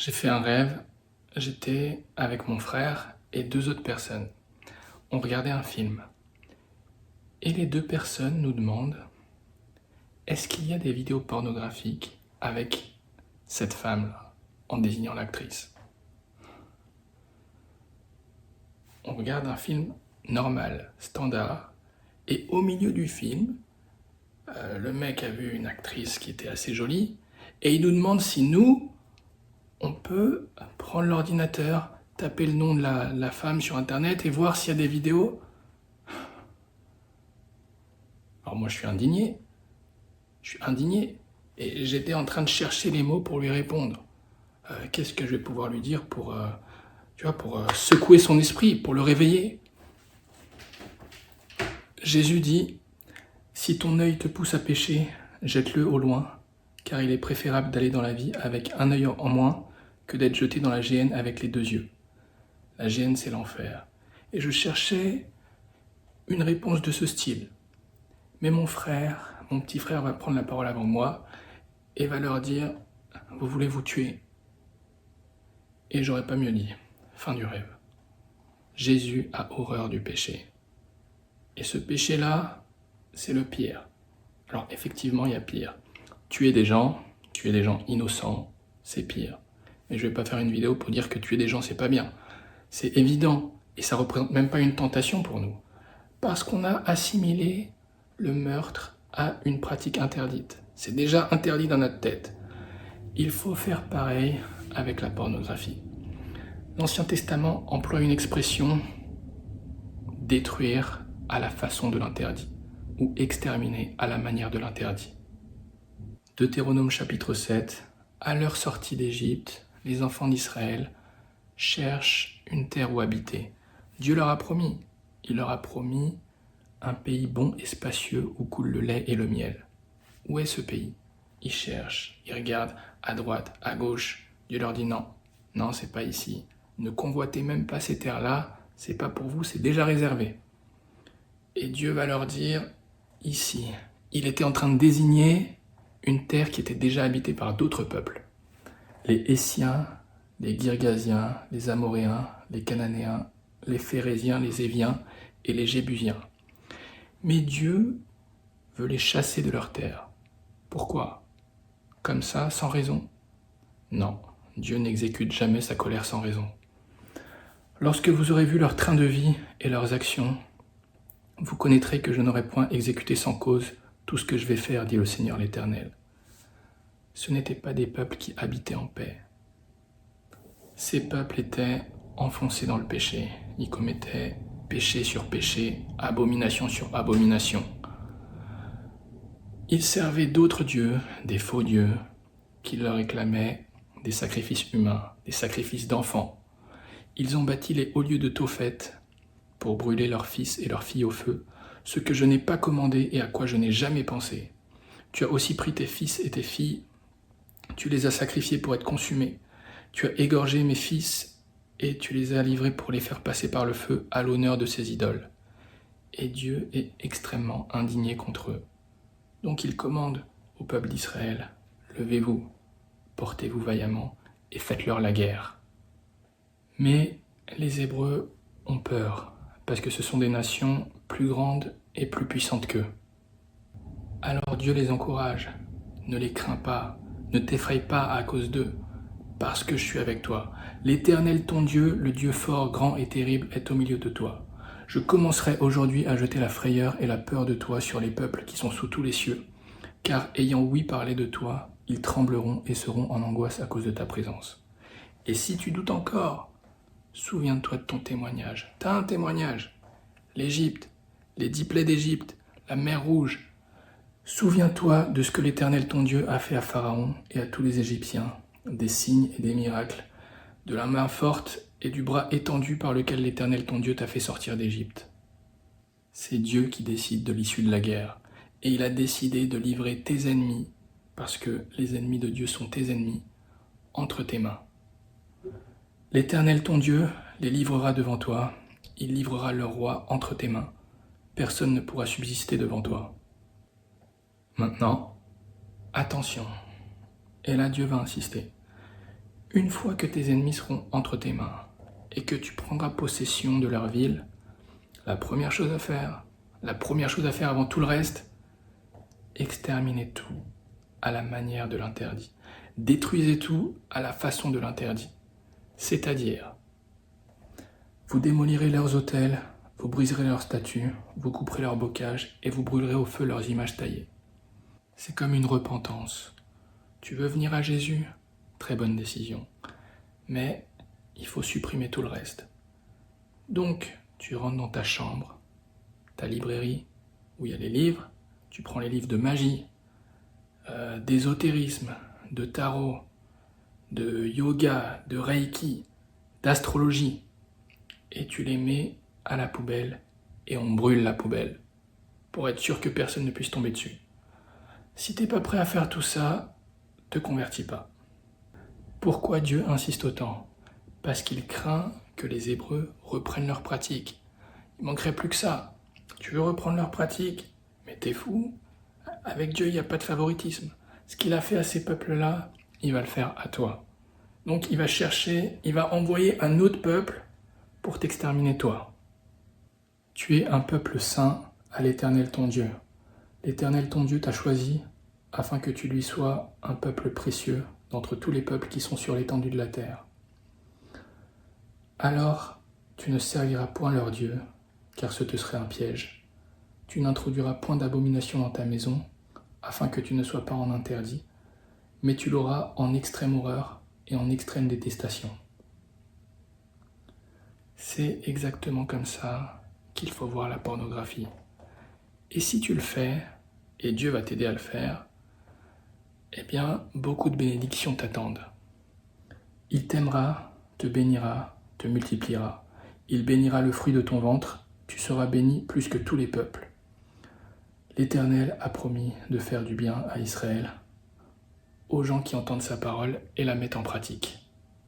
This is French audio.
J'ai fait un rêve, j'étais avec mon frère et deux autres personnes. On regardait un film. Et les deux personnes nous demandent, est-ce qu'il y a des vidéos pornographiques avec cette femme-là, en désignant l'actrice? On regarde un film normal, standard, et au milieu du film, le mec a vu une actrice qui était assez jolie, et il nous demande si nous, on peut prendre l'ordinateur, taper le nom de la femme sur internet et voir s'il y a des vidéos. Alors moi je suis indigné, et j'étais en train de chercher les mots pour lui répondre. Qu'est-ce que je vais pouvoir lui dire pour secouer son esprit, pour le réveiller? Jésus dit, si ton œil te pousse à pécher, jette-le au loin, car il est préférable d'aller dans la vie avec un œil en moins que d'être jeté dans la géhenne avec les deux yeux. La géhenne, c'est l'enfer. Et je cherchais une réponse de ce style. Mais mon petit frère va prendre la parole avant moi et va leur dire, vous voulez vous tuer? Et j'aurais pas mieux dit. Fin du rêve. Jésus a horreur du péché. Et ce péché-là, c'est le pire. Alors effectivement, il y a pire. Tuer des gens innocents, c'est pire. Mais je vais pas faire une vidéo pour dire que tuer des gens, c'est pas bien. C'est évident. Et ça représente même pas une tentation pour nous. Parce qu'on a assimilé le meurtre à une pratique interdite. C'est déjà interdit dans notre tête. Il faut faire pareil avec la pornographie. L'Ancien Testament emploie une expression « détruire à la façon de l'interdit » ou « exterminer à la manière de l'interdit ». Deutéronome chapitre 7, à leur sortie d'Égypte, les enfants d'Israël cherchent une terre où habiter. Dieu leur a promis, il leur a promis un pays bon et spacieux où coule le lait et le miel. Où est ce pays? Ils cherchent, ils regardent à droite, à gauche. Dieu leur dit non, non, c'est pas ici. Ne convoitez même pas ces terres-là, c'est pas pour vous, c'est déjà réservé. Et Dieu va leur dire ici. Il était en train de désigner une terre qui était déjà habitée par d'autres peuples. Les Hessiens, les Girgasiens, les Amoréens, les Cananéens, les Phérésiens, les Éviens et les Jébusiens. Mais Dieu veut les chasser de leur terre. Pourquoi? Comme ça, sans raison? Non, Dieu n'exécute jamais sa colère sans raison. Lorsque vous aurez vu leur train de vie et leurs actions, vous connaîtrez que je n'aurai point exécuté sans cause tout ce que je vais faire, dit le Seigneur l'Éternel. Ce n'étaient pas des peuples qui habitaient en paix. Ces peuples étaient enfoncés dans le péché. Ils commettaient péché sur péché, abomination sur abomination. Ils servaient d'autres dieux, des faux dieux, qui leur réclamaient des sacrifices humains, des sacrifices d'enfants. Ils ont bâti les hauts lieux de Tophet pour brûler leurs fils et leurs filles au feu, ce que je n'ai pas commandé et à quoi je n'ai jamais pensé. Tu as aussi pris tes fils et tes filles, tu les as sacrifiés pour être consumés. Tu as égorgé mes fils et tu les as livrés pour les faire passer par le feu à l'honneur de ces idoles. Et Dieu est extrêmement indigné contre eux. Donc il commande au peuple d'Israël, levez-vous, portez-vous vaillamment et faites-leur la guerre. Mais les Hébreux ont peur, parce que ce sont des nations plus grandes et plus puissantes qu'eux. Alors Dieu les encourage, ne les crains pas, ne t'effraie pas à cause d'eux, parce que je suis avec toi. L'Éternel ton Dieu, le Dieu fort, grand et terrible, est au milieu de toi. Je commencerai aujourd'hui à jeter la frayeur et la peur de toi sur les peuples qui sont sous tous les cieux, car ayant ouï parler de toi, ils trembleront et seront en angoisse à cause de ta présence. Et si tu doutes encore, souviens-toi de ton témoignage. T'as un témoignage. L'Égypte, les 10 plaies d'Égypte, la mer Rouge. Souviens-toi de ce que l'Éternel ton Dieu a fait à Pharaon et à tous les Égyptiens, des signes et des miracles, de la main forte et du bras étendu par lequel l'Éternel ton Dieu t'a fait sortir d'Égypte. C'est Dieu qui décide de l'issue de la guerre, et il a décidé de livrer tes ennemis, parce que les ennemis de Dieu sont tes ennemis, entre tes mains. L'Éternel ton Dieu les livrera devant toi, il livrera leur roi entre tes mains. Personne ne pourra subsister devant toi. Maintenant, attention. Et là, Dieu va insister. Une fois que tes ennemis seront entre tes mains et que tu prendras possession de leur ville, la première chose à faire avant tout le reste, exterminez tout à la manière de l'interdit. Détruisez tout à la façon de l'interdit. C'est-à-dire, vous démolirez leurs autels, vous briserez leurs statues, vous couperez leurs bocages et vous brûlerez au feu leurs images taillées. C'est comme une repentance. Tu veux venir à Jésus? Très bonne décision. Mais il faut supprimer tout le reste. Donc, tu rentres dans ta chambre, ta librairie, où il y a les livres, tu prends les livres de magie, d'ésotérisme, de tarot, de yoga, de reiki, d'astrologie, et tu les mets à la poubelle et on brûle la poubelle pour être sûr que personne ne puisse tomber dessus. Si t'es pas prêt à faire tout ça, te convertis pas. Pourquoi Dieu insiste autant? Parce qu'il craint que les Hébreux reprennent leur pratique. Il manquerait plus que ça. Tu veux reprendre leur pratique? Mais t'es fou. Avec Dieu, il n'y a pas de favoritisme. Ce qu'il a fait à ces peuples-là, il va le faire à toi. Donc il va envoyer un autre peuple pour t'exterminer toi. Tu es un peuple saint à l'Éternel ton Dieu. L'Éternel ton Dieu t'a choisi afin que tu lui sois un peuple précieux d'entre tous les peuples qui sont sur l'étendue de la terre. Alors, tu ne serviras point leur Dieu, car ce te serait un piège. Tu n'introduiras point d'abomination dans ta maison, afin que tu ne sois pas en interdit, mais tu l'auras en extrême horreur et en extrême détestation. C'est exactement comme ça qu'il faut voir la pornographie. Et si tu le fais, et Dieu va t'aider à le faire, eh bien, beaucoup de bénédictions t'attendent. Il t'aimera, te bénira, te multipliera. Il bénira le fruit de ton ventre, tu seras béni plus que tous les peuples. L'Éternel a promis de faire du bien à Israël, aux gens qui entendent sa parole et la mettent en pratique.